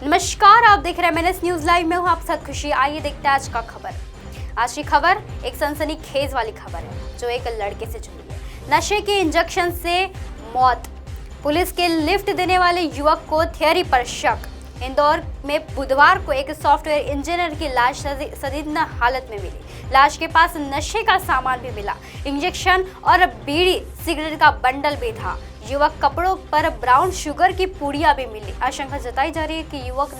नमस्कार, आप देख रहे हैं MNS न्यूज लाइव में हूं आप साथ खुशी। आइए देखते हैं आज का खबर। आज की खबर एक सनसनीखेज वाली खबर है जो एक लड़के से जुड़ी है। नशे के इंजेक्शन से मौत, पुलिस के लिफ्ट देने वाले युवक को थियरी पर शक। इंदौर में बुधवार को एक सॉफ्टवेयर इंजीनियर की लाश संदिग्ध हालत में मिली। लाश के पास नशे का सामान भी मिला, इंजेक्शन और बीड़ी सिगरेट का बंडल भी था। युवक कपड़ों पर ब्राउन शुगर की पुड़िया भी मिली। आशंका जताई जा रही है कि युवक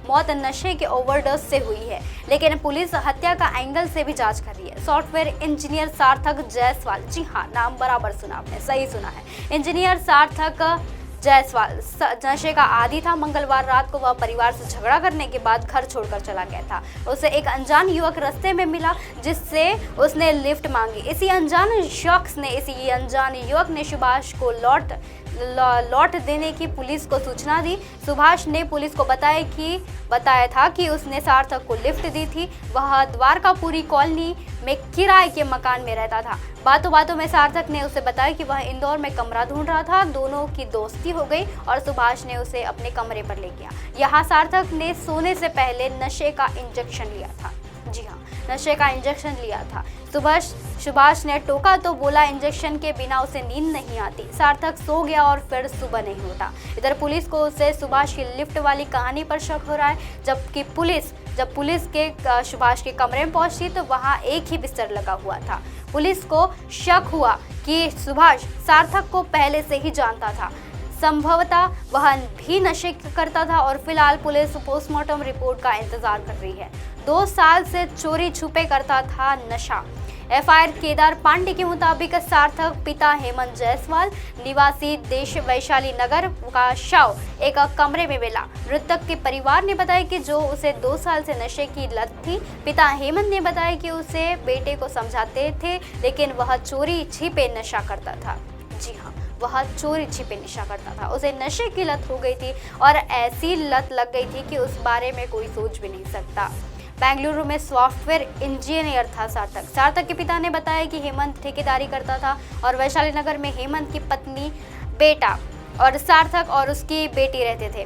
मौत नशे के ओवरडोज से हुई है, लेकिन पुलिस हत्या का एंगल से भी जांच कर रही है। सॉफ्टवेयर इंजीनियर सार्थक जायसवाल, जी हाँ, नाम बराबर सुना आपने, सही सुना है। इंजीनियर सार्थक जायसवाल नशे का आदी था। मंगलवार रात को वह परिवार से झगड़ा करने के बाद घर छोड़कर चला गया था। उसे एक अनजान युवक रास्ते में मिला जिससे उसने लिफ्ट मांगी। इसी अनजान युवक ने सुभाष को लौट देने की पुलिस को सूचना दी। सुभाष ने पुलिस को बताया था कि उसने सार्थक को लिफ्ट दी थी। वह द्वारकापुरी कॉलोनी में किराए के मकान में रहता था। बातों बातों में सार्थक ने उसे बताया कि वह इंदौर में कमरा ढूंढ रहा था। दोनों की दोस्ती हो गई और सुभाष ने उसे अपने कमरे पर ले गया। यहाँ सार्थक ने सोने से पहले नशे का इंजेक्शन लिया था। जी हाँ, नशे का इंजेक्शन लिया था। सुभाष ने टोका तो बोला इंजेक्शन के बिना उसे नींद नहीं आती। सार्थक सो गया और फिर सुबह नहीं उठा। इधर पुलिस को उसे सुभाष की लिफ्ट वाली कहानी पर शक हो रहा है। जब पुलिस के सुभाष के कमरे में पहुंची तो वहां एक ही बिस्तर लगा हुआ था। पुलिस को शक हुआ कि सुभाष सार्थक को पहले से ही जानता था। संभवतः वह भी नशे करता था और फिलहाल पुलिस पोस्टमार्टम रिपोर्ट का इंतजार कर रही है। 2 साल से चोरी छुपे करता था नशा। एफआईआर केदार पांडे के मुताबिक सार्थक पिता हेमंत जायसवाल निवासी देश वैशाली नगर का शव एक कमरे में मिला। मृतक के परिवार ने बताया कि जो उसे 2 साल से नशे की लत थी। पिता हेमंत ने बताया कि उसे बेटे को समझाते थे, लेकिन वह चोरी छिपे नशा करता था। जी हाँ, वह चोरी छिपे नशा करता था। उसे नशे की लत हो गई थी और ऐसी लत लग गई थी कि उस बारे में कोई सोच भी नहीं सकता। बेंगलुरु में सॉफ्टवेयर इंजीनियर था सार्थक के पिता ने बताया कि हेमंत ठेकेदारी करता था और वैशाली नगर में हेमंत की पत्नी, बेटा और सार्थक और उसकी बेटी रहते थे।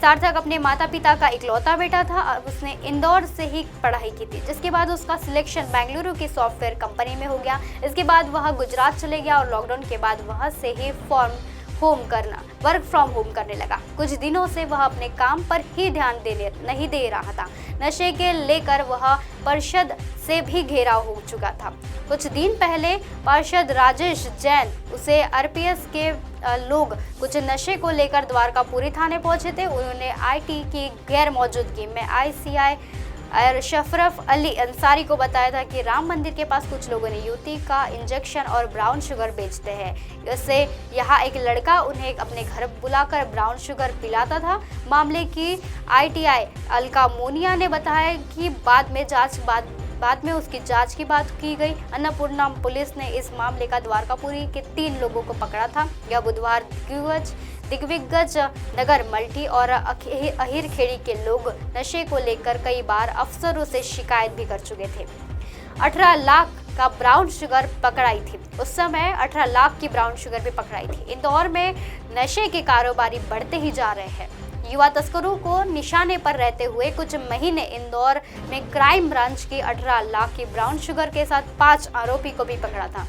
सार्थक अपने माता पिता का इकलौता बेटा था। उसने इंदौर से ही पढ़ाई की थी, जिसके बाद उसका सिलेक्शन बेंगलुरु की सॉफ्टवेयर कंपनी में हो गया। इसके बाद वह गुजरात चले गया और लॉकडाउन के बाद वहां से ही वर्क फ्रॉम होम करने लगा। कुछ दिनों से वह अपने काम पर ही ध्यान नहीं दे रहा था। नशे के लेकर वह पार्षद से भी घेराव हो चुका था। कुछ दिन पहले पार्षद राजेश जैन उसे आरपीएस के लोग कुछ नशे को लेकर द्वारकापुरी थाने पहुंचे थे। उन्होंने आईटी की गैर मौजूदगी में ICI शफरफ अली अंसारी को बताया था कि राम मंदिर के पास कुछ लोगों ने युवती का इंजेक्शन और ब्राउन शुगर बेचते हैं। इससे यहाँ एक लड़का उन्हें अपने घर बुलाकर ब्राउन शुगर पिलाता था। मामले की ITI अलका मोनिया ने बताया कि बाद में उसकी जांच की बात की गई। अन्नपूर्णा पुलिस ने इस मामले का द्वारकापुरी के 3 लोगों को पकड़ा था। यह बुधवार दिग्विजय नगर मल्टी और अहिर खेड़ी के लोग नशे को लेकर कई बार अफसरों से शिकायत भी कर चुके थे। 18 लाख का ब्राउन शुगर पकड़ाई थी। उस समय 18 लाख की ब्राउन शुगर भी पकड़ाई थी। इंदौर में नशे के कारोबारी बढ़ते ही जा रहे हैं। युवा तस्करों को निशाने पर रहते हुए कुछ महीने इंदौर में क्राइम ब्रांच की 18 लाख की ब्राउन शुगर के साथ 5 आरोपी को भी पकड़ा था।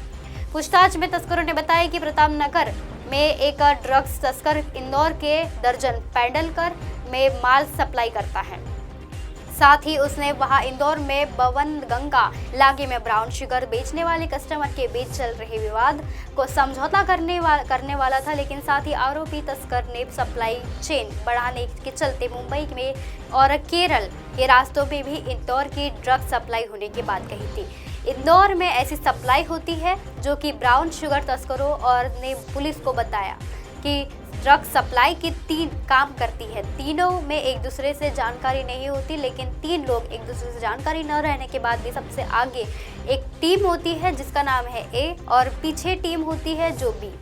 पूछताछ में तस्करों ने बताया कि प्रताप नगर में एक ड्रग्स तस्कर इंदौर के दर्जन पैंडलकर में माल सप्लाई करता है। साथ ही उसने वहां इंदौर में बवन गंगा इलाके में ब्राउन शुगर बेचने वाले कस्टमर के बीच चल रहे विवाद को समझौता करने वाला था। लेकिन साथ ही आरोपी तस्कर ने सप्लाई चेन बढ़ाने के चलते मुंबई में और केरल के रास्तों में भी इंदौर की ड्रग सप्लाई होने की बात कही थी। इंदौर में ऐसी सप्लाई होती है जो कि ब्राउन शुगर तस्करों और ने पुलिस को बताया कि ड्रग सप्लाई की 3 काम करती है। तीनों में एक दूसरे से जानकारी नहीं होती, लेकिन 3 लोग एक दूसरे से जानकारी न रहने के बाद भी सबसे आगे एक टीम होती है जिसका नाम है A और पीछे टीम होती है जो B।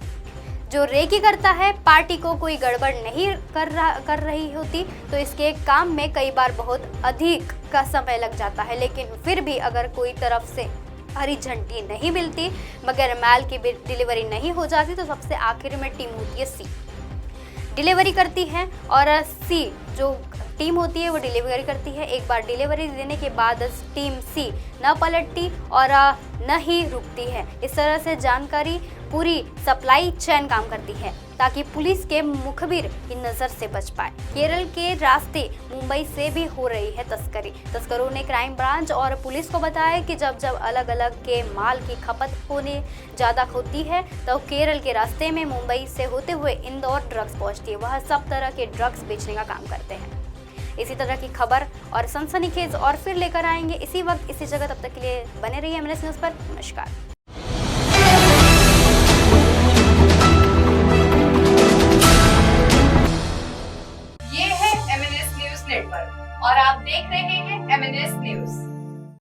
जो रेकी करता है पार्टी को कोई गड़बड़ नहीं कर रही होती तो इसके काम में कई बार बहुत अधिक का समय लग जाता है। लेकिन फिर भी अगर कोई तरफ से हरी झंडी नहीं मिलती मगर माल की डिलीवरी नहीं हो जाती तो सबसे आखिर में टीम होती है C। डिलीवरी करती है और सी जो टीम होती है वो डिलीवरी करती है। एक बार डिलीवरी देने के बाद टीम सी न पलटती और न ही रुकती है। इस तरह से जानकारी पूरी सप्लाई चेन काम करती है ताकि पुलिस के मुखबिर की नज़र से बच पाए। केरल के रास्ते मुंबई से भी हो रही है तस्करी। तस्करों ने क्राइम ब्रांच और पुलिस को बताया कि जब जब अलग अलग के माल की खपत होने ज़्यादा होती है तो केरल के रास्ते में मुंबई से होते हुए इंदौर ड्रग्स पहुंचती है। वह सब तरह के ड्रग्स बेचने का काम करते हैं। इसी तरह की खबर और सनसनीखेज और फिर लेकर आएंगे इसी वक्त इसी जगह। तब तक के लिए बने रहिए एमएनएस न्यूज़ पर। नमस्कार। ये है एमएनएस न्यूज़ नेटवर्क और आप देख रहे हैं एमएनएस न्यूज़।